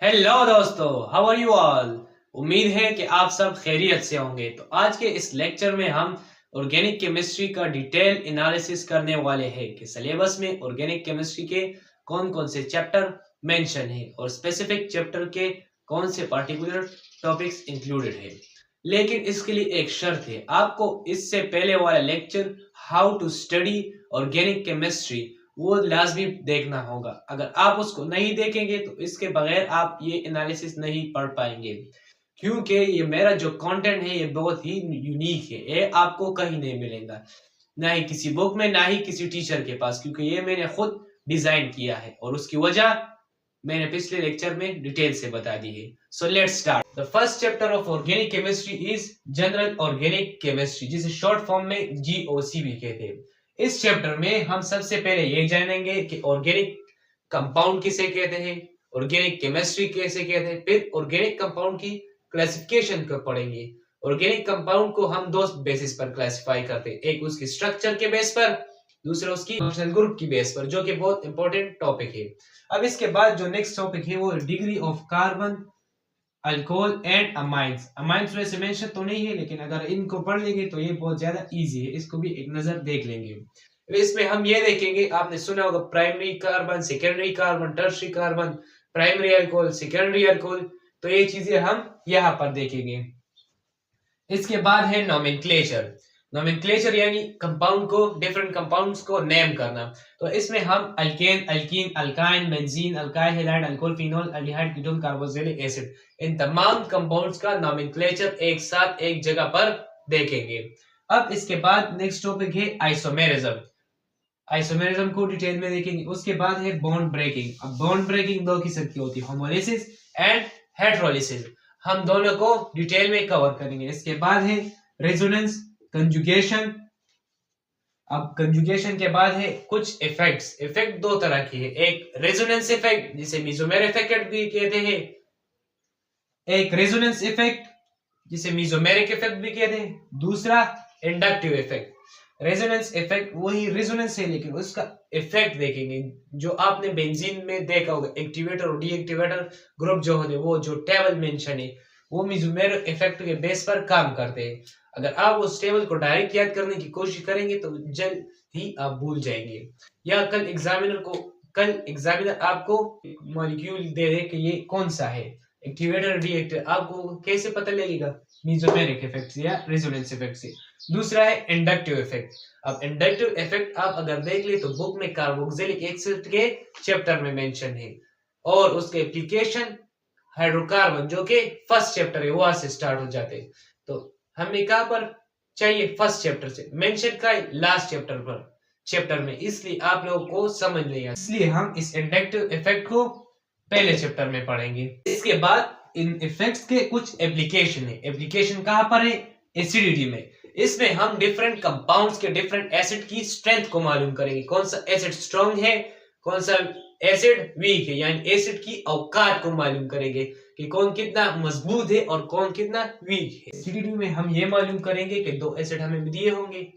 Hello दोस्तों, how are you all. उम्मीद है कि आप सब खैरियत से होंगे। तो आज के इस लेक्चर में हम ऑर्गेनिक केमिस्ट्री का डिटेल एनालिसिस करने वाले हैं कि सिलेबस में ऑर्गेनिक केमिस्ट्री के कौन कौन से चैप्टर मेंशन है और स्पेसिफिक चैप्टर के कौन से पर्टिकुलर टॉपिक्स इंक्लूडेड है। लेकिन इसके लिए एक शर्त है, आपको इससे पहले वाला lecture how to study organic chemistry वो लाजमी देखना होगा। अगर आप उसको नहीं देखेंगे तो इसके बगैर आप ये एनालिसिस नहीं पढ़ पाएंगे, क्योंकि ये मेरा जो कंटेंट है ये बहुत ही यूनिक है। ये आपको कहीं नहीं मिलेगा, ना ही किसी बुक में, ना ही किसी टीचर के पास, क्योंकि ये मैंने खुद डिजाइन किया है और उसकी वजह मैंने पिछले लेक्चर में डिटेल से बता दी है। So let's start. The first chapter of organic chemistry is general organic chemistry, जिसे शॉर्ट फॉर्म में जीओसी भी कहते हैं। इस चैप्टर में हम सबसे पहले ये जानेंगे कि ऑर्गेनिक कंपाउंड किसे कहते हैं, ऑर्गेनिक केमिस्ट्री कैसे कहते हैं, फिर ऑर्गेनिक कंपाउंड की क्लासिफिकेशन को पढ़ेंगे। ऑर्गेनिक कंपाउंड को हम दो बेसिस पर क्लासिफाई करते हैं, एक उसकी स्ट्रक्चर के बेस पर, दूसरा उसकी फंक्शनल ग्रुप की बेस पर, जो कि बहुत इंपॉर्टेंट टॉपिक है। अब इसके बाद जो नेक्स्ट टॉपिक है वो degree of carbon, alcohol and amines. Amines वैसे मेंशन तो नहीं है, लेकिन अगर इनको पढ़ लेंगे तो ये बहुत ज्यादा इजी है, इसको भी एक नजर देख लेंगे। इसमें हम ये देखेंगे, आपने सुना होगा primary carbon, secondary carbon, tertiary carbon, primary alcohol, secondary alcohol, तो ये चीजें हम यहाँ पर देखेंगे। इसके बाद है नोमेनक्लेचर। नोमेनक्लेचर यानी कंपाउंड को, डिफरेंट कंपाउंड्स को नेम करना। तो इसमें हम alkane, alkene, alkyne, benzene, alkyl halide, alcohol, phenol, aldehyde, ketone, carboxylic acid, इन तमाम कंपाउंड्स का नोमेनक्लेचर एक साथ एक जगह पर देखेंगे। अब इसके बाद नेक्स्ट टॉपिक है आइसोमेरिज्म। आइसोमेरिज्म को डिटेल में देखेंगे। उसके बाद है बॉन्ड ब्रेकिंग। अब बॉन्ड ब्रेकिंग दो किस्म की होती है, होमोलिसिस एंड हेटेरोलिसिस। हम दोनों को डिटेल में कवर करेंगे। इसके बाद है रेजोनेंस, कंजुगेशन। अब कंजुगेशन के बाद है कुछ इफेक्ट्स। इफेक्ट दो तरह की है, एक रेजोनेंस इफेक्ट जिसे मेसोमेर इफेक्ट भी कहते हैं, एक रेजोनेंस इफेक्ट जिसे मेसोमेरिक इफेक्ट भी कहते हैं, दूसरा इंडक्टिव इफेक्ट। रेजोनेंस इफेक्ट वही रेजोनेंस है, लेकिन उसका इफेक्ट देखेंगे। जो आपने बेंजीन में देखा होगा, एक्टिवेटर और डीएक्टिवेटर ग्रुप जो होते हैं, वो जो टेबल मेंशन है वो मेसोमेरिक इफेक्ट के बेस पर काम करते हैं। अगर आप उस टेबल को डायरेक्ट याद करने की कोशिश करेंगे तो जल्द ही आप भूल जाएंगे, या कल एग्जामिनर आपको मॉलिक्यूल दे दे कि ये कौन सा है, एक्टिवेटर डीएक्टिवेटर, आपको कैसे पता लगेगा? मेसोमेरिक इफेक्ट से या रेजोनेंस इफेक्ट से। दूसरा है इंडक्टिव इफेक्ट। अब इंडक्टिव इफेक्ट आप अगर देख ले तो बुक में कार्बोक्सिलिक एसिड के चैप्टर में मेंशन है, और उसके एप्लीकेशन हाइड्रोकार्बन जो कि फर्स्ट चैप्टर है वहां से स्टार्ट हो जाते हैं। तो हमें कहां पर चाहिए? फर्स्ट चैप्टर से। मेंशन का लास्ट चैप्टर में, इसलिए आप लोगों को समझ नहीं आता, इसलिए हम इस इंडक्टिव इफेक्ट को पहले चैप्टर में पढ़ेंगे। इसके बाद इन इफेक्ट्स के कुछ एप्लीकेशन है। एप्लीकेशन कहां पर है? एसिडिटी में। इसमें हम डिफरेंट कंपाउंड्स के, डिफरेंट एसिड की स्ट्रेंथ को मालूम करेंगे, कौन सा एसिड स्ट्रॉन्ग है, कौन सा एसिड वीक है, यानी एसिड की औकात को मालूम करेंगे कि कौन कितना मजबूत है और कौन कितना वीक है। एसिडिटी में हम ये मालूम करेंगे कि दो एसिड हमें दिए होंगे,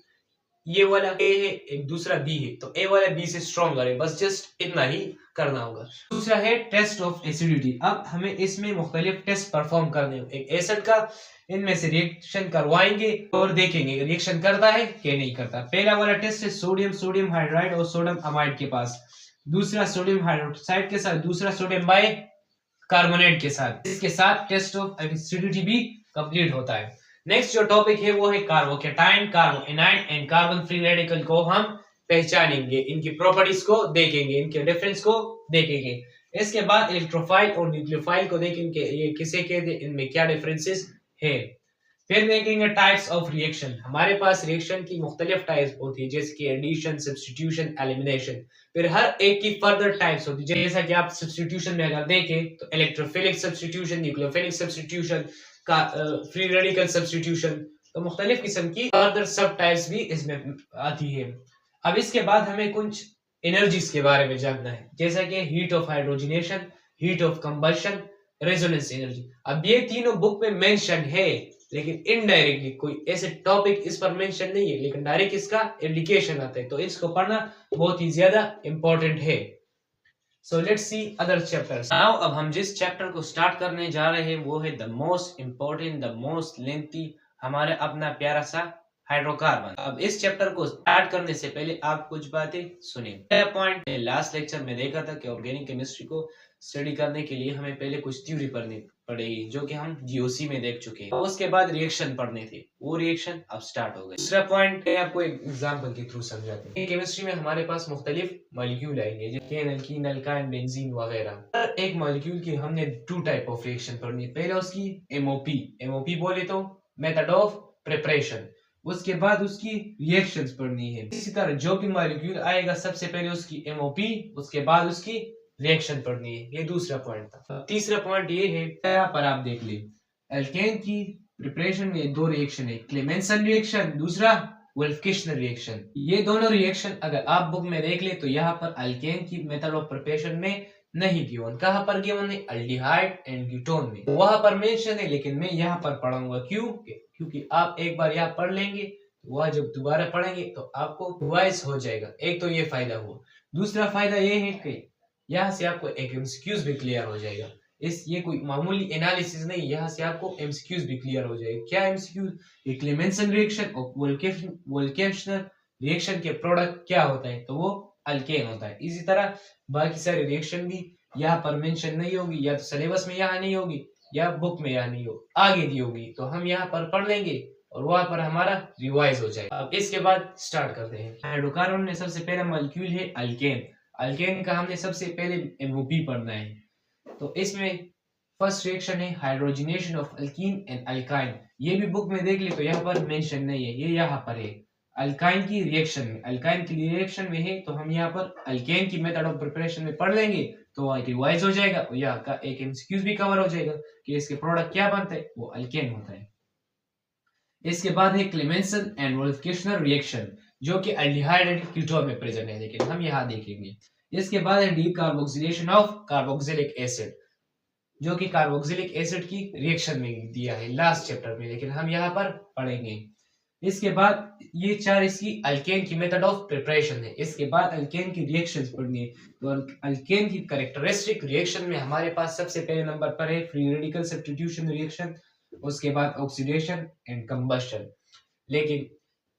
ये वाला ए है, एक दूसरा बी है, तो ए वाला बी से स्ट्रॉन्गर है, बस जस्ट इतना ही करना होगा। दूसरा है टेस्ट ऑफ एसिडिटी। अब हमें इसमें मुख्तलिफ टेस्ट परफॉर्म करने होंगे एक एसिड का, इनमें से रिएक्शन करवाएंगे और देखेंगे रिएक्शन करता है कि नहीं करता। पहला वाला टेस्ट है सोडियम हाइड्राइड और सोडियम अमाइड के पास, दूसरा सोडियम हाइड्रोक्साइड के साथ, दूसरा सोडियम बाई कार्बोनेट के साथ। इसके साथ टेस्ट ऑफ एसिडिटी भी कंप्लीट होता है। नेक्स्ट जो टॉपिक है वो है carbocation, carbanion and carbon free radical को हम पहचानेंगे, इनकी प्रॉपर्टीज को देखेंगे, इनके डिफरेंस को देखेंगे। इसके बाद इलेक्ट्रोफाइल और न्यूक्लियोफाइल को देखेंगे, ये किसे कहते हैं, इनमें क्या डिफरेंसेस है। फिर देखेंगे टाइप्स ऑफ रिएक्शन। हमारे पास रिएक्शन की मुख्तलिफ टाइप्स होती है, जैसे कि एडिशन, सब्स्टिट्यूशन, एलिमिनेशन। फिर हर एक की फर्दर टाइप्स होती है, जैसा कि आप सब्स्टिट्यूशन में अगर देखें तो electrophilic substitution, nucleophilic substitution, free radical substitution, तो मुख्तलिफ किस्म की फर्दर सब टाइप्स भी इसमें आती है। अब इसके बाद हमें कुछ एनर्जीज के बारे में जानना है, जैसा कि heat of hydrogenation, heat of combustion, resonance energy. अब ये तीनों बुक में मेंशन है, लेकिन इनडायरेक्टली कोई ऐसे टॉपिक इस पर मेंशन नहीं है, लेकिन डायरेक्ट इसका एप्लीकेशन आता है, तो इसको पढ़ना बहुत ही ज्यादा इंपॉर्टेंट है। So let's see other chapters now. अब हम जिस चैप्टर को स्टार्ट करने जा रहे हैं वो है the most important, the most lengthy, हमारा अपना प्यारा सा हाइड्रोकार्बन। अब इस चैप्टर को स्टार्ट करने से पहले आप कुछ बातें सुनिए। पहला पॉइंट, लास्ट लेक्चर में देखा था कि ऑर्गेनिक केमिस्ट्री को स्टडी करने के लिए हमें पहले कुछ थ्योरी पढ़नी पड़ेगी, जो कि हम जीओसी में देख चुके हैं। उसके बाद रिएक्शन पढ़ने थे, वो रिएक्शन अब स्टार्ट हो गए। दूसरा पॉइंट है, आपको एक एग्जांपल के थ्रू समझाते हैं। केमिस्ट्री में हमारे पास मुख्तलिफ मॉलिक्यूल आएंगे, जैसे एल्कीन, अल्काइन, बेंजीन वगैरह। एक मॉलिक्यूल की हमने 2 टाइप ऑफ रिएक्शन पढ़नी है। पहले उसकी एमओपी बोले तो मेथड ऑफ प्रिपरेशन, उसके बाद उसकी रिएक्शंस पढ़नी है। इसी तरह जो भी मॉलिक्यूल आएगा सबसे पहले उसकी एमओपी, उसके बाद उसकी रिएक्शन पढ़नी है। ये दूसरा पॉइंट था। तीसरा पॉइंट ये है, यहाँ पर आप देख ले, एल्केन की प्रिपरेशन में 2 रिएक्शन है, क्लेमेंसन रिएक्शन, दूसरा वोल्फकिशनर रिएक्शन। ये दोनों रिएक्शन अगर आप बुक में देख ले तो यहाँ पर अल्केन की मेथड ऑफ प्रिपरेशन में नहीं गिवन। कहाँ पर गिवन है? अल्डिहाइड एंड कीटोन में, वहां पर मेंशन है, लेकिन मैं यहाँ पर पढ़ाऊंगा। क्यों? क्योंकि आप एक बार यहाँ पढ़ लेंगे, वह जब दोबारा पढ़ेंगे तो आपको रिवाइज हो जाएगा। एक तो ये फायदा हुआ। दूसरा फायदा ये है कि यहाँ से आपको एक एमसीक्यूज भी क्लियर हो जाएगा। ये कोई मामूली एनालिसिस नहीं, यहाँ से आपको एमसीक्यूज भी क्लियर हो जाएगा। क्या एमसीक्यूज? ये क्लेमेंसन रिएक्शन और वोल्केशनर रिएक्शन के प्रोडक्ट क्या होता है, तो वो अल्केन होता है। इसी तरह बाकी सारे रिएक्शन भी यहाँ पर मेंशन नहीं होगी, या तो सिलेबस में यहाँ नहीं होगी या बुक में यहाँ नहीं हो, आगे दी होगी, तो हम यहाँ पर पढ़ लेंगे और वहां पर हमारा रिवाइज हो जाएगा। अब इसके बाद स्टार्ट करते हैं। हाइड्रोकार्बन में सबसे पहला मॉलिक्यूल है अल्केन। अल्केन का हमने सबसे पहले एमओपी पढ़ना है। तो इसमें फर्स्ट रिएक्शन है hydrogenation of alkyne and alkyne. ये भी बुक में देख ले तो यहाँ पर मेंशन नहीं है, ये यहाँ पर है। अल्काइन की रिएक्शन में है, तो हम यहाँ पर अल्केन की मेथड ऑफ प्रिपरेशन में पढ़ लेंगे तो रिवाइज हो जाएगा और यहाँ का एक एमसीक्यूज भी कवर हो जाएगा कि इसके प्रोडक्ट क्या बनता है, वो अल्केन होता है। इसके बाद है क्लेमेंसन एंड वोल्फकिशनर रिएक्शन, जो कि अल्डिहाइड एंड कीटोन में प्रेजेंट है, लेकिन हम यहाँ देखेंगे। इसके बाद है डीकार्बोक्सिलेशन ऑफ कार्बोक्सिलिक एसिड, जो कि कार्बोक्सिलिक एसिड की रिएक्शन में दिया है लास्ट चैप्टर में, लेकिन हम यहाँ पर पढ़ेंगे। इसके बाद ये 4 इसकी अल्केन की मेथड ऑफ प्रिपरेशन है। इसके बाद अल्केन की रिएक्शंस पढ़नी है। तो अल्केन की कैरेक्टरिस्टिक रिएक्शन में हमारे पास सबसे पहले नंबर पर है फ्री रेडिकल सब्स्टिट्यूशन रिएक्शन, उसके बाद ऑक्सीडेशन एंड कंबस्शन। लेकिन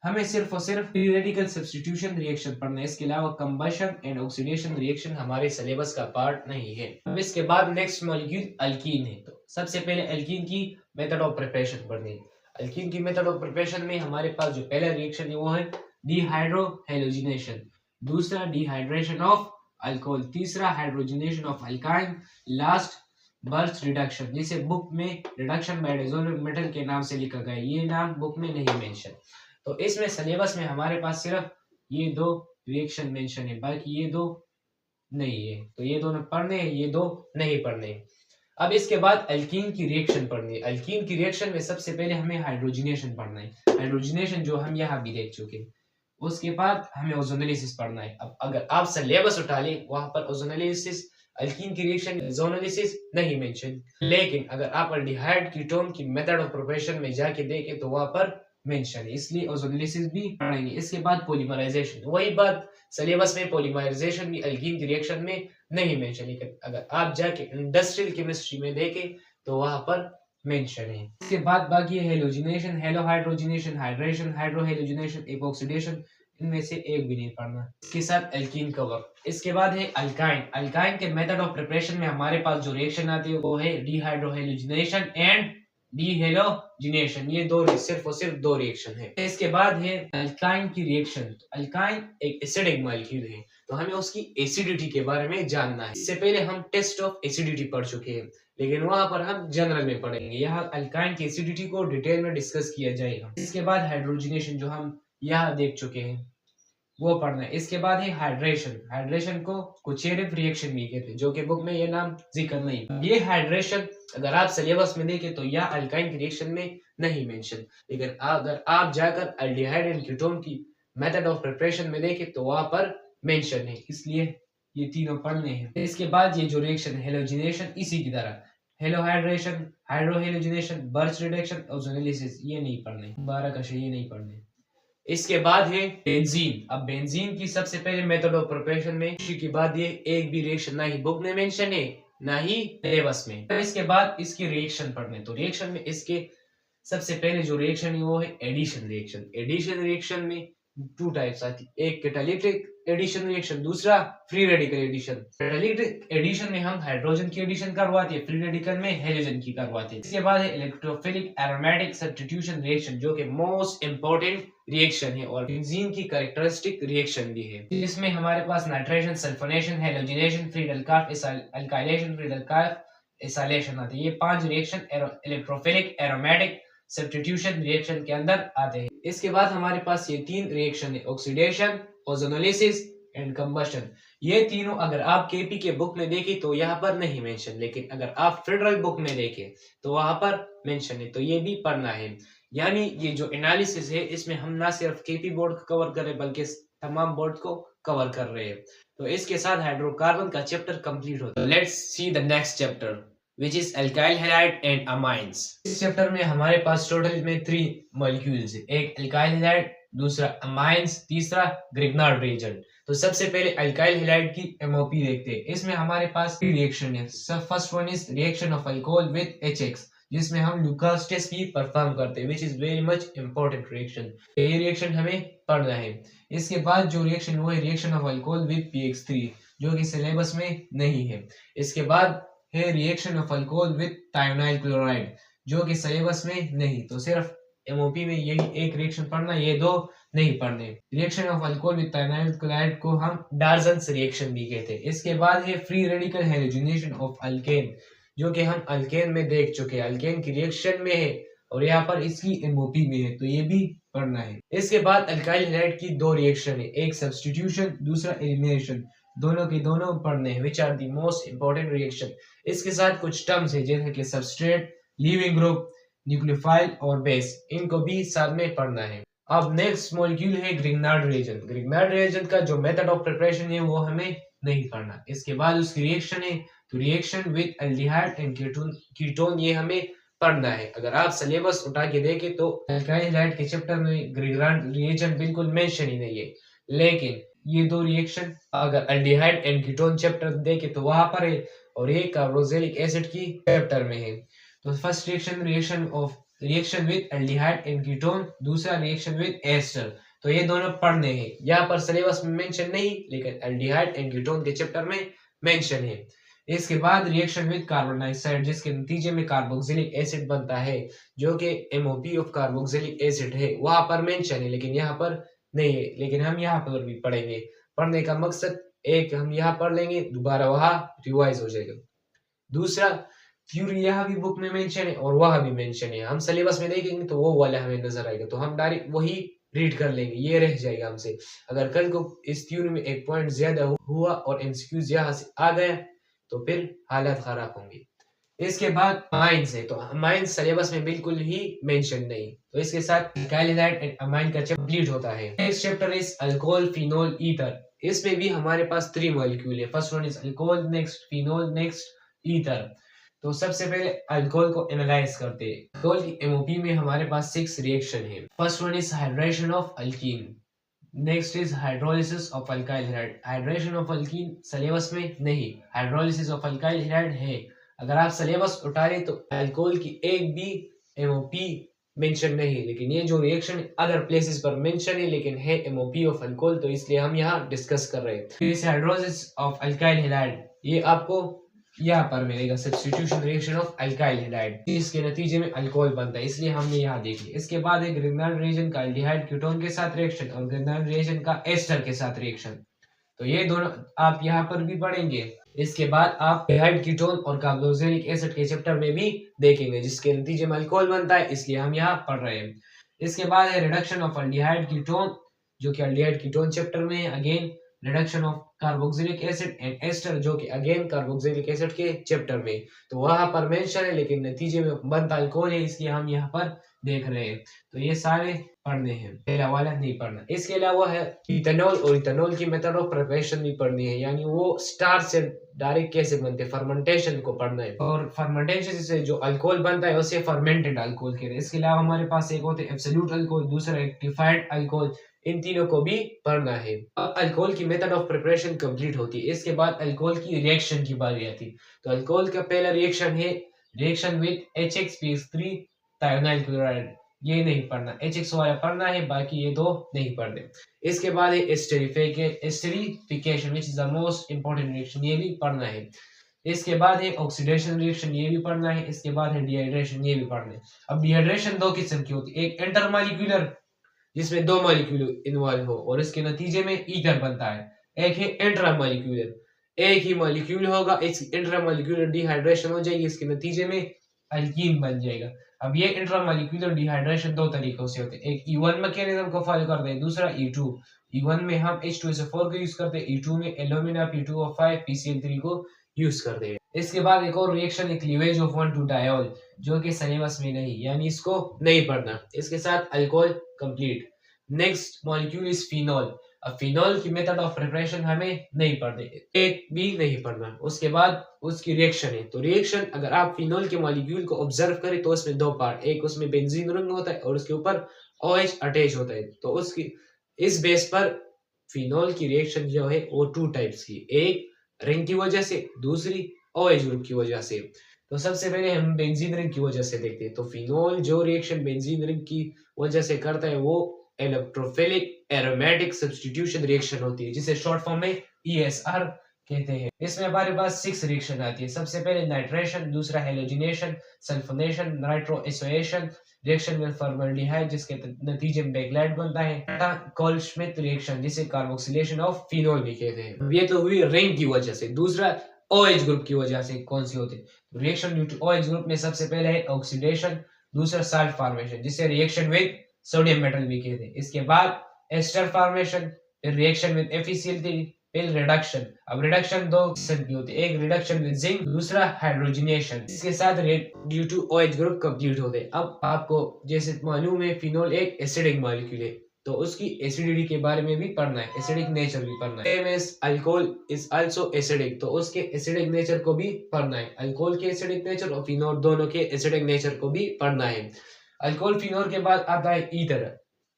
हमें सिर्फ और सिर्फ फ्री रेडिकल सब्स्टिट्यूशन रिएक्शन पढ़ना है, इसके अलावा कंबशन एंड ऑक्सीडेशन रिएक्शन हमारे सिलेबस का पार्ट नहीं है। अब इसके बाद नेक्स्ट मॉलिक्यूल अल्कीन है। तो सबसे पहले अल्कीन की मेथड ऑफ प्रिपरेशन पढ़नी है। अल्कीन की मेथड ऑफ प्रिपरेशन में हमारे पास जो पहला रिएक्शन है वो है डिहाइड्रोहेलोजिनेशन, दूसरा डिहाइड्रेशन ऑफ अल्कोहल, तीसरा hydrogenation of alkyne, last birch reduction, जिसे बुक में रिडक्शन बाय डिसॉल्विंग मेटल के नाम से लिखा गया है। ये नाम बुक में नहीं मेंशन। तो इसमें सिलेबस में हमारे पास सिर्फ ये 2 रिएक्शन मेंशन है, बाकी ये 2 नहीं है। तो ये दोनों पढ़ने हैं, ये 2 नहीं पढ़ने हैं। अब इसके बाद अल्कीन की रिएक्शन पढ़नी है। अल्कीन की रिएक्शन में सबसे पहले हमें हाइड्रोजनेशन पढ़ना है। हाइड्रोजनेशन जो हम यहाँ भी देख चुके हैं। उसके बाद हमें ओजोनोलिसिस पढ़ना है। अब अगर आप सिलेबस उठा ले, वहां पर ओजोनोलिसिस, अल्कीन की रिएक्शन ओजोनोलिसिस नहीं मेंशन, लेकिन अगर आप अल्डिहाइड कीटोन की मेथड ऑफ प्रिपरेशन में जाके देखें तो वहां पर मेंशन है, इसलिए ओजोनोलिसिस भी पढ़ेंगे। इसके बाद पॉलीमराइजेशन, वही बात सिलेबस में पॉलीमराइजेशन भी अल्कीन की रिएक्शन में नहीं मेंशन, लेकिन अगर आप जाके इंडस्ट्रियल केमिस्ट्री में देखें तो वहां पर मेंशन है। इसके बाद बाकी है हेलोजिनेशन, हेलोहाइड्रोजनेशन, हाइड्रेशन, हाइड्रोहेलोजिनेशन, एपॉक्सीडेशन, इनमें से एक भी नहीं पढ़ना। इसके साथ एल्कीन कवर। इसके बाद है अल्काइन। अल्काइन के मेथड ऑफ प्रिपरेशन में हमारे पास जो रिएक्शन आती है वो है डिहाइड्रोहेलोजिनेशन एंड डीहेलोजिनेशन। ये सिर्फ और सिर्फ 2 रिएक्शन है। इसके बाद है अल्काइन की रिएक्शन। अल्काइन एक एसिडिक मॉलिक्यूल है, तो हमें उसकी एसिडिटी के बारे में जानना है। इससे पहले हम टेस्ट ऑफ एसिडिटी पढ़ चुके हैं, लेकिन वहां पर हम जनरल में पढ़ेंगे। यहाँ अल्काइन की एसिडिटी को डिटेल में डिस्कस किया जाएगा। इसके बाद हाइड्रोजनेशन, जो हम यहाँ देख चुके हैं, वो पढ़ना है। इसके बाद है हाइड्रेशन। हाइड्रेशन को कुचेरिव रिएक्शन भी कहते हैं, जो कि बुक में ये नाम जिक्र नहीं। ये हाइड्रेशन अगर आप सिलेबस में देखें तो यह अल्काइन की रिएक्शन में नहीं मेंशन, लेकिन अगर आप जाकर अल्डिहाइड एंड कीटोन की मेथड ऑफ प्रिपरेशन में देखें तो वहां पर मेंशन है, इसलिए ये तीनों पढ़ने हैं। इसके बाद ये जो रिएक्शन हेलोजिनेशन, इसी की तरह हेलोहाइड्रेशन, हाइड्रोहेलोजिनेशन, बर्च रिडक्शन, ओजोनोलिसिस, ये नहीं पढ़ने। 12 का ये नहीं पढ़ने। इसके बाद है बेंजीन। अब बेंजीन की सबसे पहले मेथड ऑफ प्रिपरेशन में के बाद ये एक भी रिएक्शन ना ही बुक में मेंशन है ना ही सिलेबस में। तो इसके बाद इसकी रिएक्शन पढ़ने, तो रिएक्शन में इसके सबसे पहले जो रिएक्शन है वो है एडिशन रिएक्शन। एडिशन रिएक्शन में टू टाइप्स आती है, एक कैटालिटिक एडिशन रिएक्शन, दूसरा free radical addition. Catalytic addition में हम हाइड्रोजन की एडिशन करवाते हैं, फ्री रेडिकल में हेलोजन की करवाते हैं। इसके बाद है इलेक्ट्रोफिलिक एरोमेटिक सब्स्टिट्यूशन रिएक्शन, जो कि मोस्ट इंपॉर्टेंट रिएक्शन है और बेंजीन की कैरेक्टरिस्टिक रिएक्शन भी है। इसमें हमारे पास nitration, sulphonation, halogenation, free alkyl, alkylation, free alkyl, acylation आती है। ये 5 reaction electrophilic aromatic substitution reaction के अंदर आते हैं। इसके बाद हमारे पास ये 3 रिएक्शन है, ऑक्सीडेशन, ओजोनोलिसिस एंड कंबशन। ये तीनों अगर आप केपी के बुक में देखें तो यहाँ पर नहीं मेंशन, लेकिन अगर आप फेडरल बुक में देखें तो वहां पर मेंशन है, तो ये भी पढ़ना है। यानी ये जो एनालिसिस है इसमें हम ना सिर्फ केपी बोर्ड को कवर कर रहे बल्कि तमाम बोर्ड को कवर कर रहे हैं। तो इसके साथ हाइड्रोकार्बन का चैप्टर कंप्लीट होता है। Let's see the next chapter which is alkyl halide and amines। इस चैप्टर में हमारे पास टोटल में 3 मॉलिक्यूल्स है, एक अल्काइल हैलाइड, दूसरा अमाइंस, तीसरा ग्रिग्नार्ड रिएजेंट। तो सबसे पहले अल्काइल हैलाइड की एमओपी देखते हैं। इसमें हमारे पास 3 रिएक्शन है। First one is reaction of alcohol with hx, जिसमें हम लुकास टेस्ट भी परफॉर्म करते हैं, which is very much important reaction. ये रिएक्शन हमें पढ़ना है। इसके बाद जो रिएक्शन वो है रिएक्शन ऑफ अल्कोहल विद पीएक्स3, जो कि सिलेबस में नहीं है। इसके बाद है reaction of alcohol with thionyl chloride, जो कि सिलेबस में नहीं, तो सिर्फ एमओपी में यही एक रिएक्शन पढ़ना, ये 2 नहीं पढ़ने। Reaction of alcohol with thionyl chloride को हम डार्जन्स रिएक्शन भी कहते हैं। इसके बाद है free radical halogenation of alkane, जो कि हम अल्केन में देख चुके हैं, अल्केन की रिएक्शन में है और यहाँ पर इसकी एमओपी में है, तो ये भी पढ़ना है। इसके बाद अल्काइल हैलाइड की 2 रिएक्शन है, एक सब्स्टिट्यूशन, दूसरा एलिमिनेशन। दोनों के दोनों पढ़ने हैं, which are the most important reaction. इसके साथ कुछ टर्म्स है जैसे कि सबस्ट्रेट, लीविंग ग्रुप, न्यूक्लियोफाइल और बेस, इनको भी साथ में पढ़ना है। अब नेक्स्ट मॉलिक्यूल है ग्रिग्नार्ड रिएजेंट। ग्रिग्नार्ड रिएजेंट का जो मेथड ऑफ प्रिपरेशन है वो हमें नहीं पढ़ना। इसके बाद उसकी रिएक्शन है, तो reaction with aldehyde and ketone, ये हमें पढ़ना है। अगर आप सिलेबस उठा के देखें तो अल्काइल हैलाइड के चैप्टर में ग्रिग्नार्ड रिएजेंट बिल्कुल मेंशन ही नहीं है, लेकिन ये 2 रिएक्शन अगर एल्डिहाइड एंड कीटोन चैप्टर देखे तो वहां पर है और ये कार्बोक्सिलिक एसिड की चैप्टर में है। तो first reaction with aldehyde and ketone, दूसरा रिएक्शन विद एस्टर, तो ये दोनों पढ़ने हैं। यहाँ पर सिलेबस में मेंशन नहीं, लेकिन एल्डिहाइड एंड कीटोन के चैप्टर में मेंशन है। इसके बाद रिएक्शन विद कार्बन डाइऑक्साइड, जिसके नतीजे में कार्बोक्सिलिक एसिड बनता है, जो कि एमओपी ऑफ कार्बोक्सिलिक एसिड है, वहां पर मेंशन है लेकिन यहाँ पर नहीं है, लेकिन हम यहाँ पर भी पढ़ेंगे। पढ़ने का मकसद एक हम यहाँ पढ़ लेंगे, दोबारा वहां रिवाइज हो जाएगा। दूसरा थ्योरी यहाँ भी बुक में मेंशन है और वहां भी मेंशन है, हम सिलेबस में देखेंगे तो वो वाला हमें नजर आएगा, तो हम डायरेक्ट वही रीड कर लेंगे, ये रह जाएगा हमसे। अगर कल को इस थ्योरी में एक पॉइंट ज्यादा हुआ और एमसीक्यूज यहाँ से आ गया तो फिर हालत खराब होंगी। इसके बाद अमाइंस है, तो अमाइंस सिलेबस में बिल्कुल ही मेंशन नहीं, तो इसके साथ अल्काइल हैलाइड एंड अमाइन का चैप्टर कंप्लीट होता है। Next chapter is alcohol, phenol, ether. इसमें भी हमारे पास 3 मॉलिक्यूल है। First one is alcohol, next phenol, next ether. तो सबसे पहले अल्कोहल को एनालाइज करते हैं। अल्कोहल की एमओपी में हमारे पास 6 रिएक्शन है। First one is hydration of alkyne, next is hydrolysis of alkyl halide. Hydration of alkyne syllabus में नहीं, हाइड्रोलिसिस ऑफ अल्काइल हैलाइड है। अगर आप सिलेबस उठा रहे तो अल्कोहल की एक भी एमओपी मेंशन नहीं, लेकिन ये जो रिएक्शन अदर प्लेसेस पर मेंशन है लेकिन है एमओपी ऑफ अल्कोहल, तो इसलिए हम यहाँ डिस्कस कर रहे हैं। इस हाइड्रोलिसिस ऑफ अल्काइल हैलाइड ये आपको यहाँ पर मिलेगा, substitution reaction of alkyl halide, इसके नतीजे में अल्कोहल बनता है, इसलिए हमने यहाँ देख लिया। इसके बाद है ग्रिग्नार्ड रिएजेंट का एल्डिहाइड कीटोन के साथ रिएक्शन और ग्रिग्नार्ड रिएजेंट का एस्टर के साथ रिएक्शन, तो ये दोनों आप यहाँ पर भी पढ़ेंगे। इसके बाद आप एल्डिहाइड कीटोन और कार्बोक्सिलिक एसिड के चैप्टर में भी देखेंगे, जिसके नतीजे में अल्कोहल बनता है, इसलिए हम यहाँ पढ़ रहे हैं। इसके बाद है रिडक्शन ऑफ एल्डिहाइड कीटोन, जो कि एल्डिहाइड कीटोन चैप्टर में है। Again reduction of carboxylic acid and ester, जो कि अगेन कार्बोक्सिलिक एसिड के चैप्टर में, तो वहां पर मेंशन है लेकिन नतीजे में बनता अल्कोहल है, इसलिए हम यहाँ पर देख रहे हैं। तो ये सारे पढ़ने हैं, पहला वाला नहीं पढ़ना। इसके अलावा है इथेनॉल, और इथेनॉल की मेथड ऑफ प्रिपरेशन भी पढ़नी है, यानी वो स्टार्च से डायरेक्ट कैसे बनते हैं, फर्मेंटेशन को पढ़ना है। और फर्मेंटेशन से जो अल्कोहल बनता है उसे फर्मेंटेड अल्कोहल कहते हैं। इसके अलावा हमारे पास एक होते हैं एब्सोल्यूट अल्कोहल, दूसरा रेक्टिफाइड अल्कोहल, इन तीनों को भी पढ़ना है। अब अल्कोहल की मेथड ऑफ प्रिपरेशन कंप्लीट होती है, इसके बाद अल्कोहल की रिएक्शन की बारी आती है। तो अल्कोहल का पहला रिएक्शन है reaction with HX3 thionyl chloride, ये नहीं पढ़ना, HX वाला पढ़ना है, बाकी ये दो नहीं पढ़ने। इसके बाद है esterification which is the most important reaction, ये भी पढ़ना है। इसके बाद है ऑक्सीडेशन रिएक्शन, ये भी पढ़ना है। इसके बाद है डिहाइड्रेशन, ये भी पढ़ना है। अब डिहाइड्रेशन दो किस्म की होती है, एक इंटरमॉलिक्यूलर जिसमें दो मॉलिक्यूल इन्वॉल्व हो और इसके नतीजे में ईथर बनता है, एक है इंट्रामॉलिक्यूलर, एक ही मॉलिक्यूल होगा, इस इंट्रामॉलिक्यूलर डिहाइड्रेशन हो जाएगी, इसके नतीजे में अल्कीन बन जाएगा। अब ये इंट्रामॉलिक्यूलर डिहाइड्रेशन दो तरीकों से होते हैं, एक E1 मैकेनिज्म को फॉलो करते हैं, दूसरा E2। E1 में हम H2SO4 को यूज करते हैं, E2 में एल्यूमिना P2O5 PCl3 को यूज करते हैं। इसके बाद एक और रिएक्शन है क्लीवेज ऑफ 1,2 डायोल, जो कि सिलेबस में नहीं, यानी इसको नहीं पढ़ना। इसके साथ alcohol complete. Next molecule is phenol. अब फिनॉल की मेथड ऑफ प्रिपरेशन हमें नहीं पढ़नी, एक भी नहीं पढ़ना। उसके बाद उसकी रिएक्शन है, तो रिएक्शन अगर आप फिनॉल के मॉलिक्यूल को ऑब्जर्व करें तो उसमें दो पार्ट, एक उसमें बेंजीन रिंग होता है और उसके ऊपर OH अटैच होता है। तो उसकी इस बेस पर फिनॉल की रिएक्शन जो है वो टू टाइप्स की, एक रिंग की वजह से, दूसरी OH ग्रुप की वजह से। तो सबसे पहले हम बेंजीन रिंग की वजह से देखते हैं। तो फिनॉल जो रिएक्शन बेंजीन रिंग की वजह से करता है वो इलेक्ट्रोफिलिक एरोमेटिक सब्स्टिट्यूशन रिएक्शन होती है, जिसे शॉर्ट फॉर्म में ESR कहते हैं। इसमें हमारे पास 6 रिएक्शन आती है। सबसे पहले नाइट्रेशन, दूसरा halogenation, sulphonation, nitrosation, reaction with formaldehyde जिसके नतीजे में बेकलाइट बनता है, कोल-श्मिट रिएक्शन जिसे कार्बोक्सिलेशन ऑफ फिनॉल भी कहते हैं। ये तो हुई रिंग की वजह से। दूसरा OH ग्रुप की वजह से कौन सी होती है, reaction due to OH group में सबसे पहले है ऑक्सीडेशन, दूसरा साल्ट फॉर्मेशन जिसे रिएक्शन विद सोडियम मेटल भी कहते हैं। इसके बाद एस्टर फॉर्मेशन, फिर रिएक्शन विद FeCl3, फिर रिडक्शन। अब रिडक्शन दो किस्म की होती है, एक रिडक्शन विद जिंक, दूसरा हाइड्रोजनेशन। इसके साथ due to OH group complete होते हैं। अब आपको जैसे मालूम है फिनॉल एक एसिडिक मॉलिक्यूल है, तो उसकी एसिडिटी के बारे में भी पढ़ना है, एसिडिक नेचर भी पढ़ना है। Same as alcohol is also acidic, तो उसके एसिडिक नेचर को भी पढ़ना है। अल्कोहल के एसिडिक नेचर और फिनॉल दोनों के एसिडिक नेचर को भी पढ़ना है। अल्कोहल फिनॉल के बाद आता है ईथर।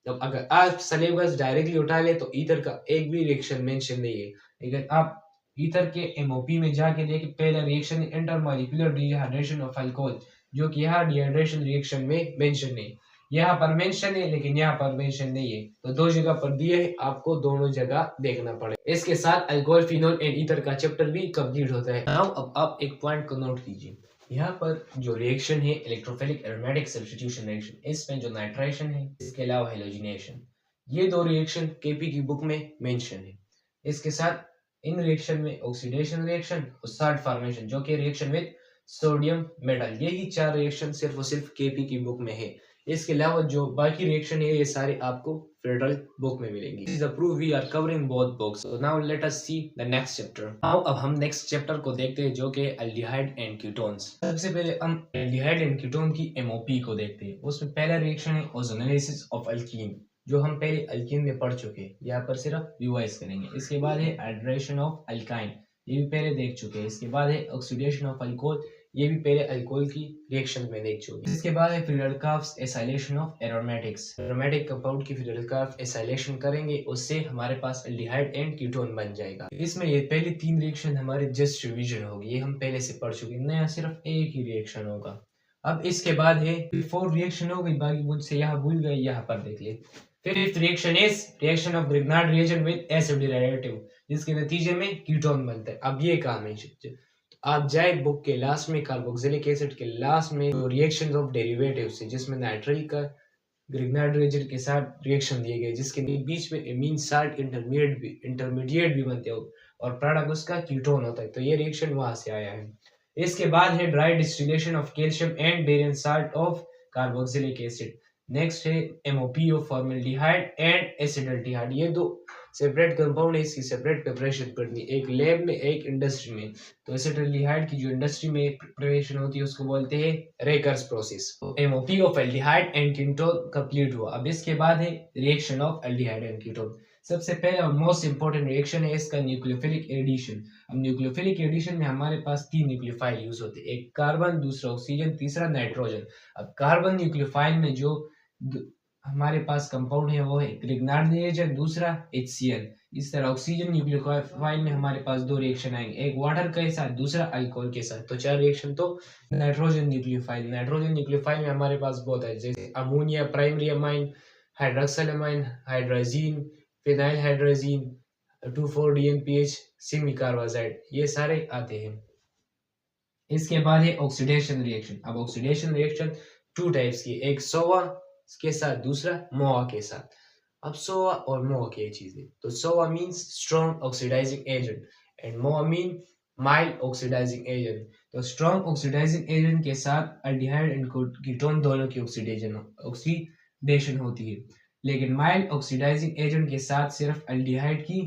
अब अगर आप सिलेबस डायरेक्टली उठा ले तो ईथर का एक भी रिएक्शन मेंशन नहीं है, लेकिन आप ईथर के MOP में जाके देखें, पहला reaction intermolecular dehydration of alcohol, जो कि यहाँ डिहाइड्रेशन रिएक्शन में मेंशन नहीं, यहाँ पर मेंशन है लेकिन यहाँ पर मेंशन नहीं है, तो दो जगह पर दिए है, आपको दोनों जगह देखना पड़े। इसके साथ अल्कोहल फिनॉल एंड ईथर का चैप्टर भी कंप्लीट होता है। अब आप एक पॉइंट को नोट कीजिए, यहाँ पर जो रिएक्शन है इलेक्ट्रोफिलिक एरोमेटिक सब्स्टिट्यूशन रिएक्शन, इसमें जो नाइट्रेशन है, इसके अलावा हेलोजिनेशन, ये दो रिएक्शन KP की बुक में मेंशन है। इसके साथ इन रिएक्शन में ऑक्सीडेशन रिएक्शन और साल्ट फॉर्मेशन जो कि रिएक्शन विद सोडियम मेटल, यही 4 रिएक्शन सिर्फ और सिर्फ KP की बुक में है। इसके अलावा जो बाकी रिएक्शन है ये सारे आपको फेडरल बुक में मिलेंगी। This is the proof we are covering both books. So now let us see the next chapter. Now अब हम नेक्स्ट चैप्टर को देखते हैं जो कि एल्डिहाइड एंड कीटोन्स। सबसे पहले हम एल्डिहाइड एंड कीटोन की MOP को देखते हैं। उसमें पहला रिएक्शन है ओजोनालिसिस ऑफ अल्कीन, जो हम पहले अल्कीन में पढ़ चुके हैं, यहाँ पर सिर्फ रिवाइज करेंगे। इसके बाद है हाइड्रेशन ऑफ अल्काइन, ये भी पहले देख चुके हैं। इसके बाद है ऑक्सीडेशन ऑफ अल्कोहल, ये भी पहले अल्कोहल की रिएक्शन में देख चुके हैं। इसके बाद है Friedel-carps acylation of aromatics, aromatic compound की फ्रीडल-कार्प्स एसाइलेशन करेंगे, उससे हमारे पास एल्डिहाइड एंड कीटोन बन जाएगा। इसमें ये पहली 3 रिएक्शन हमारे जस्ट रिवीजन होगी, ये हम पहले से पढ़ चुके हैं, नया सिर्फ एक ही रिएक्शन होगा। अब इसके बाद है 4 रिएक्शन हो गई, बाकी मुझसे यहाँ भूल गए, यहाँ पर देख ले। Fifth reaction is reaction of Grignard reagent with acid derivative, जिसके नतीजे में कीटोन बनता है। अब ये काम है, आप जाए बुक के लास्ट में कार्बोक्सिलिक एसिड के लास्ट में रिएक्शंस ऑफ डेरिवेटिव्स है, जिसमें नाइट्राइल का ग्रिग्नार्ड रिएजेंट के साथ रिएक्शन दिए गए, जिसके बीच में एमीन साल्ट इंटरमीडिएट भी बनते हैं और प्रोडक्ट उसका कीटोन होता है, तो ये रिएक्शन वहां से आया है। इसके बाद है dry distillation of calcium and barium salt of carboxylic acid. Next है MOP ऑफ फॉर्मल्डिहाइड एंड एसिडल्डिहाइड। ये दो सेपरेट कंपाउंड है, इसकी सेपरेट प्रिपरेशन करनी एक लैब में, एक इंडस्ट्री में। तो एसिटाल्डिहाइड की जो इंडस्ट्री में प्रिपरेशन होती है उसको बोलते हैं रेकर्स process. MOP of aldehyde and ketone complete हुआ। अब इसके बाद है reaction of aldehyde and ketone. सबसे पहले और मोस्ट इंपॉर्टेंट रिएक्शन है इसका न्यूक्लियोफिलिक एडिशन। अब न्यूक्लियोफिलिक एडिशन में हमारे पास 3 न्यूक्लियोफाइल यूज होते हैं, एक कार्बन, दूसरा ऑक्सीजन, तीसरा नाइट्रोजन। अब कार्बन न्यूक्लियोफाइल में जो हमारे पास कंपाउंड है वो है ग्रिग्नार्ड रिएजेंट, दूसरा HCl। इस तरह ऑक्सीजन न्यूक्लियोफाइल में हमारे पास 2 रिएक्शन आएंगे, एक वाटर के साथ, दूसरा अल्कोहल के साथ। तो 4 रिएक्शन। तो नाइट्रोजन न्यूक्लियोफाइल में हमारे पास बहुत है, जैसे ammonia primary amine, hydroxyl amine, hydrazine, phenyl hydrazine, 2,4-DNPH, semi carbazide, ये सारे आते हैं। इसके बाद है ऑक्सीडेशन रिएक्शन। अब ऑक्सीडेशन रिएक्शन 2 टाइप्स की, एक सोवा के साथ, दूसरा मोआ के साथ। अब सोवा और मोआ की चीजें, तो SOA means strong oxidising agent and MOA mean mild oxidising agent. तो स्ट्रॉन्ग ऑक्सीडाइजिंग एजेंट के साथ एल्डिहाइड एंड कीटोन दोनों की ऑक्सीडेशन होती है, लेकिन माइल्ड ऑक्सीडाइजिंग एजेंट के साथ सिर्फ एल्डिहाइड की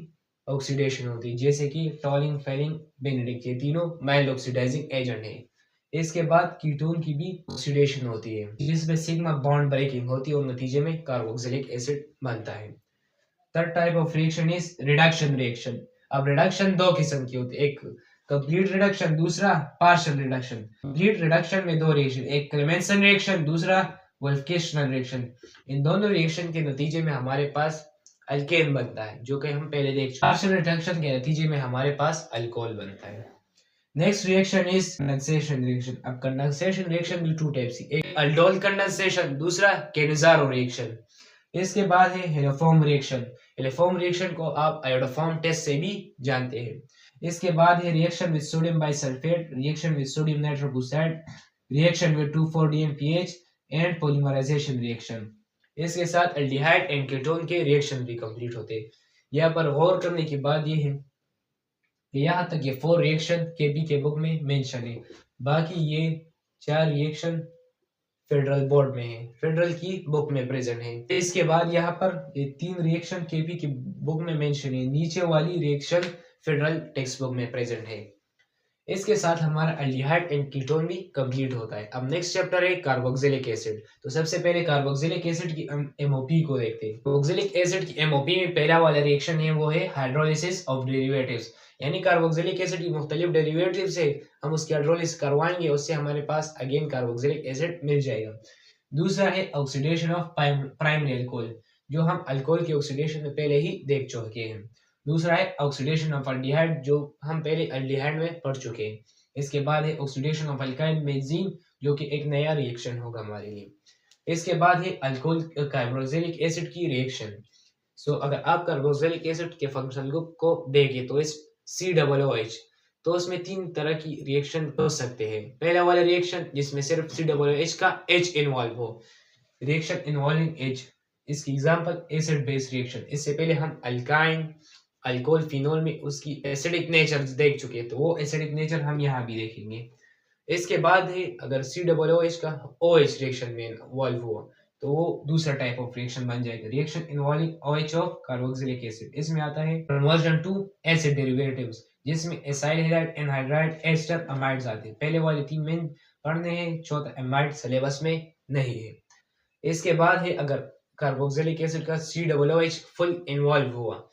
ऑक्सीडेशन होती है, जैसे कि टॉलिंग, फेलिंग, बेनेडिक्ट, ये तीनों माइल्ड ऑक्सीडाइजिंग एजेंट है। इसके बाद कीटोन की भी ऑक्सीडेशन होती है, जिसमें सिग्मा बॉन्ड ब्रेकिंग होती है और नतीजे में कार्बोक्सिलिक एसिड बनता है। Third type of reaction is reduction reaction. अब रिडक्शन 2 किस्म की होती है, एक कंप्लीट रिडक्शन, दूसरा पार्शियल रिडक्शन। कंप्लीट रिडक्शन में 2 रिएक्शन, एक क्लेमेंसन रिएक्शन, दूसरा वोल्फकेशनल रिएक्शन। इन दोनों रिएक्शन के नतीजे में हमारे पास अल्केन बनता है, जो कि हम पहले देख चुके। पार्शियल रिडक्शन के नतीजे में हमारे पास अल्कोहल बनता है। Next reaction is condensation reaction. अब कंडेंसेशन रिएक्शन भी 2 टाइप्स की, एक अल्डोल कंडेंसेशन, दूसरा कैनिज़ारो रिएक्शन। इसके बाद है हेलोफॉर्म रिएक्शन। हेलोफॉर्म रिएक्शन को आप आयोडोफॉर्म टेस्ट से भी जानते हैं। इसके बाद है reaction with sodium bisulphate, reaction with sodium nitroxide, reaction with 2,4-DNPH and polymerisation reaction. इसके साथ एल्डिहाइड एंड कीटोन के रिएक्शन भी कंप्लीट होते हैं। यहाँ पर गौर करने की बात यह है कि यहाँ तक ये 4 रिएक्शन केपी के बुक में मेंशन है, बाकी ये 4 रिएक्शन फेडरल बोर्ड में है, फेडरल की बुक में प्रेजेंट है। इसके बाद यहाँ पर ये 3 रिएक्शन केपी की बुक में मेंशन है, नीचे वाली रिएक्शन फेडरल टेक्स्ट बुक में प्रेजेंट है। इसके साथ हमारा एल्डिहाइड एंड कीटोन भी कंप्लीट होता है। अब नेक्स्ट चैप्टर है कार्बोक्सिलिक एसिड। तो सबसे पहले कार्बोक्सिलिक एसिड की एमओपी को देखते हैं। कार्बोक्सिलिक एसिड की एमओपी में पहला वाला रिएक्शन है वो है हाइड्रोलिसिस ऑफ डेरिवेटिव्स, यानी कार्बोक्सिलिक एसिड की मुख्तलिफ डेरिवेटिव से हम उसकी हाइड्रोलिसिस करवाएंगे, उससे हमारे पास अगेन कार्बोक्सिलिक एसिड मिल जाएगा। दूसरा है ऑक्सीडेशन ऑफ प्राइमरी अल्कोहल, जो हम अल्कोहल की ऑक्सीडेशन में पहले ही देख चुके हैं। दूसरा है ऑक्सीडेशन ऑफ एल्डिहाइड, जो हम पहले एल्डिहाइड में पढ़ चुके हैं। इसके बाद है ऑक्सीडेशन ऑफ अल्काइल बेंजीन, जो कि एक नया रिएक्शन होगा हमारे लिए। इसके बाद है अल्कोहल कार्बोक्सिलिक एसिड की रिएक्शन। सो अगर आप कार्बोक्सिलिक एसिड के फंक्शनल ग्रुप को देखें तो इस COOH, तो उसमें 3 तरह की रिएक्शन हो सकते हैं। पहला वाला रिएक्शन जिसमें सिर्फ COOH का H इन्वॉल्व हो, रिएक्शन इन्वॉल्विंग H, इसकी एग्जांपल एसिड बेस रिएक्शन। इससे पहले हम अल्काइन, अल्कोहल, फिनोल में उसकी एसिडिक नेचर देख चुके हैं, तो वो एसिडिक नेचर हम यहाँ भी देखेंगे। इसके बाद है अगर COOH का OH रिएक्शन में इन्वॉल्व हुआ तो वो दूसरा टाइप ऑफ रिएक्शन बन जाएगा, reaction involving OH of carboxylic acid. इसमें आता है कन्वर्जन टू एसिड डेरिवेटिव्स, जिसमें acyl halide, anhydride, ester, amides आते हैं। पहले वाले 3 मेन पढ़ने हैं, चौथा अमाइड सिलेबस में नहीं है। इसके बाद है अगर कार्बोक्सिलिक एसिड का COOH फुल इन्वॉल्व हुआ,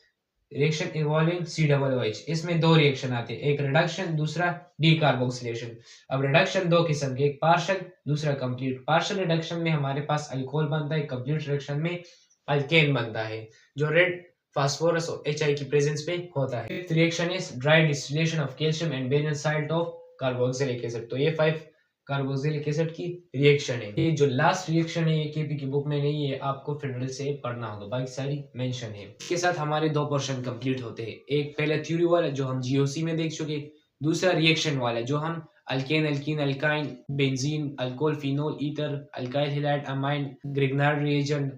रिएक्शन इन्वॉल्विंग COOH, इसमें 2 रिएक्शन आते हैं, एक रिडक्शन, दूसरा डीकार्बोक्सिलेशन। अब रिडक्शन 2 किस्म के, एक पार्शियल, दूसरा कंप्लीट। पार्शियल रिडक्शन में हमारे पास अल्कोहल बनता है, कंप्लीट रिडक्शन में अल्केन बनता है, जो रेड फास्फोरस और HI की प्रेजेंस में होता है। Fifth reaction is dry distillation of calcium and barium salt of carboxylic acid. तो ये 5 कार्बोक्सिलिक एसिड की रिएक्शन है। ये जो लास्ट रिएक्शन है ये केपी की बुक में नहीं है, आपको फेडरल से पढ़ना होगा, बाकी सारी मेंशन है। इसके साथ हमारे 2 पोर्शन कंप्लीट होते हैं, एक पहले थ्योरी वाला जो हम GOC में देख चुके, दूसरा रिएक्शन वाला जो हम alkane, alkene, alkyne, benzene, alcohol, phenol, ether, alkyl halide, amine, Grignard reagent,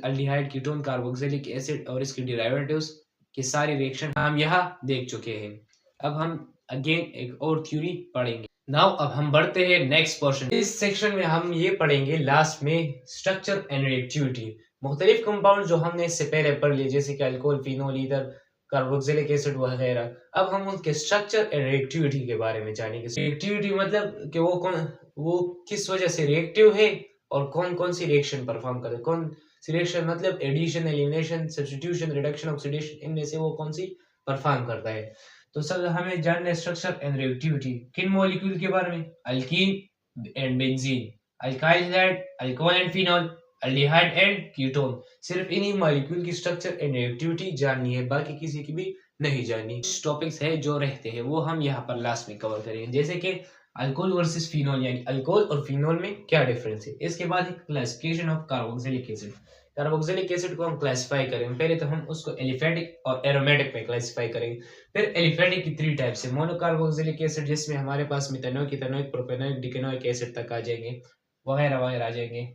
aldehyde, ketone, carboxylic acid और इसके डेरिवेटिव्स के सारे रिएक्शन हम यहाँ देख चुके हैं। अब हम अगेन एक और थ्योरी पढ़ेंगे। नाउ अब हम बढ़ते हैं नेक्स्ट पोर्शन। इस सेक्शन में हम ये पढ़ेंगे लास्ट में स्ट्रक्चर एंड रिएक्टिविटी। मुख्तलिफ कंपाउंड जो हमने इससे पहले पढ़ लिए जैसे कि alcohol, phenol, ether, carboxylic acid वगैरह, अब हम उनके स्ट्रक्चर एंड रिएक्टिविटी के बारे में जानेंगे। रिएक्टिविटी मतलब कि वो किस वजह से रिएक्टिव है और कौन कौन सी रिएक्शन परफॉर्म करे। कौन सी रिएक्शन मतलब addition, elimination, substitution, reduction, oxidation, इनमें से वो कौन सी परफॉर्म करता है। तो सर हमें जानना है स्ट्रक्चर एंड रिएक्टिविटी किन मॉलिक्यूल के बारे में, alkyne and benzene, alkyl halide, alcohol and phenol, aldehyde and ketone. सिर्फ इन्हीं मॉलिक्यूल की स्ट्रक्चर एंड रिएक्टिविटी जाननी है, बाकी किसी की भी नहीं जाननी। टॉपिक्स है जो रहते हैं वो हम यहाँ पर लास्ट में कवर करेंगे, जैसे कि अल्कोहल वर्सेस फिनोल, यानी अल्कोहल और फिनोल में क्या डिफरेंस है। इसके बाद classification of carboxylic acid. Carboxylic acid को हम क्लासिफाई करेंगे, पहले तो हम उसको एलिफेटिक और एरोमेटिक में क्लासिफाई करेंगे। फिर एलिफेटिक की 3 टाइप्स है, मोनोकार्बोक्सिलिक एसिड जिसमें हमारे पास मिथेनोइक, इथेनोइक, प्रोपेनोइक, डिकेनोइक एसिड तक आ जाएंगे, वगैरह वगैरह आ जाएंगे।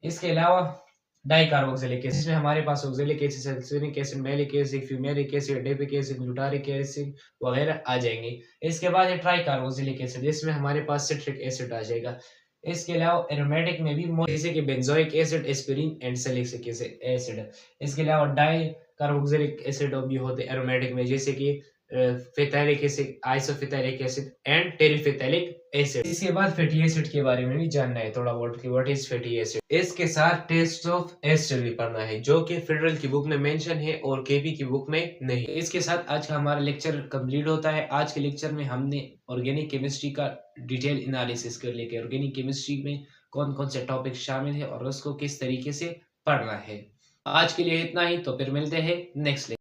इसके अलावा डाइकार्बोक्सिलिक एसिड जिसमें हमारे पास oxalic acid, sulphuric acid, malic acid, fumaric acid, adipic acid, glutaric acid वगैरह आ जाएंगे। इसके बाद है ट्राइकार्बोक्सिलिक एसिड जिसमें हमारे पास सिट्रिक एसिड आ जाएगा। इसके अलावा एरोमेटिक में भी जैसे कि benzoic acid, aspirin and salicylic acid. इसके अलावा डाई कार्बोक्सिलिक एसिड भी होते हैं एरोमेटिक में, जैसे कि फेथाइलिक एसिड, आइसोफेथाइलिक एसिड एंड टेरिफेथाइलिक एसिड। इसके बाद फैटी एसिड के बारे में भी जानना है थोड़ा बहुत कि व्हाट इज फैटी एसिड। इसके साथ टेस्ट ऑफ एस्टर भी पढ़ना है जो कि फेडरल की बुक में मेंशन है और केपी की बुक में नहीं। इसके साथ आज का हमारा लेक्चर कंप्लीट होता है। आज के लेक्चर में हमने ऑर्गेनिक केमिस्ट्री का डिटेल एनालिसिस कर लिया कि ऑर्गेनिक केमिस्ट्री में कौन कौन से टॉपिक शामिल है और उसको किस तरीके से पढ़ना है। आज के लिए इतना ही, तो फिर मिलते हैं नेक्स्ट